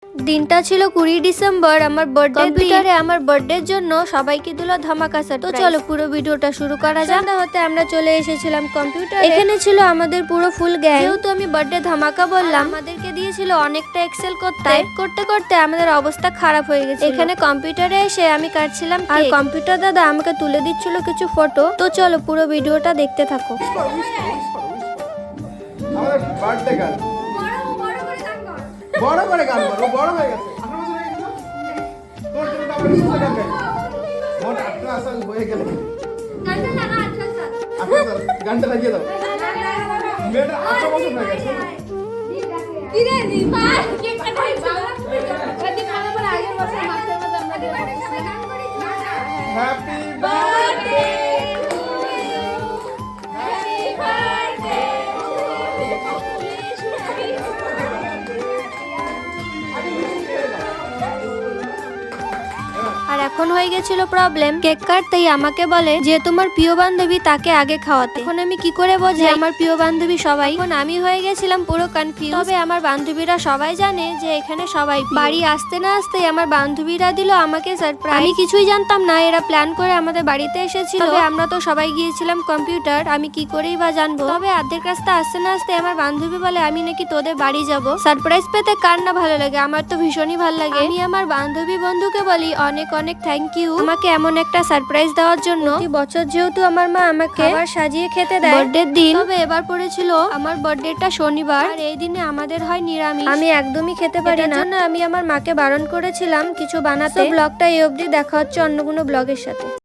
দিনটা ছিল 20 ডিসেম্বর, আমার বার্থডে। কম্পিউটারে আমার বার্থডের জন্য সবাইকে দিল ধামাকা সারপ্রাইজ। তো চলো পুরো ভিডিওটা শুরু করা যাক। সন্ধ্যা হতে আমরা চলে এসেছিলাম কম্পিউটারে। এখানে ছিল আমাদের পুরো ফুল গ্যাং। যেহেতু আমি বার্থডে ধামাকা বললাম, আমাদেরকে দিয়েছিল অনেকটা এক্সেল করতে। টাইপ করতে করতে আমাদের অবস্থা খারাপ হয়ে গেছে। এখানে কম্পিউটারে এসে আমি কাটছিলাম আর কম্পিউটার দাদা আমাকে তুলে দিচ্ছিল কিছু ফটো। তো চলো পুরো ভিডিওটা দেখতে থাকো। আমাদের বার্থডে গান বড় করে গান করো, বড় হয়ে গেছে 18 বছর হয়ে গেছে। তোর জন্য তো আমরা স্কুলে গান গাই। মোট 18 সাল হয়ে গেল। গানটা লাগা 18 সাল। 18 সাল গানটা লাগিয়ে দাও। মেয়েটা 18 বছর হয়ে গেছে। কি রে দীপা কেক কাটাই বাবা প্রতি খানা পর আগের বছর মাছের মতো আমরা গান করি। হ্যাপি বার্থডে আর এখন হয়ে গেছিল প্রবলেম। কেক কাটতেই আমাকে বলে যে তোমার প্রিয় বান্ধবী তাকে আগে খাওয়াতে। এখন আমি কি করে বোঝাই আমার প্রিয় বান্ধবী সবাই? এখন আমি হয়ে গেছিলাম পুরো কনফিউজ। তবে আমার বান্ধবীরা সবাই জানে যে এখানে সবাই বাড়ি আসতে না আসতেই আমার বান্ধবীরা দিল আমাকে সারপ্রাইজ। আমি কিছুই জানতাম না, এরা প্ল্যান করে আমাদের বাড়িতে এসেছিল। তবে আমরা তো সবাই গিয়েছিলাম কম্পিউটার, আমি কি করেই বা জানবো। তবে আর্ধেক রাস্তা আসতে না আসতে আমার বান্ধবী বলে আমি নাকি তোদের বাড়ি যাব। সারপ্রাইজ পেতে কার না ভালো লাগে, আমার তো ভীষণই ভালো লাগে। আমি আমার বান্ধবী বন্ধুকে বলি অনেক অনেক থ্যাংক ইউ আমাকে এমন একটা সারপ্রাইজ দেওয়ার জন্য। প্রতি বছর যেহেতু আমার মা আমাকে খাবার সাজিয়ে খেতে দেয় বার্থডের দিন, তবে এবার পড়েছিল আমার বার্থডেটা শনিবার আর এই দিনে আমাদের হয় নিরামিষ। আমি একদমই খেতে পারি না, জন্য আমি আমার মাকে বারণ করেছিলাম কিছু বানাতে। ব্লগটা এই অবধি, দেখা হচ্ছে অন্য কোনো ব্লগের সাথে।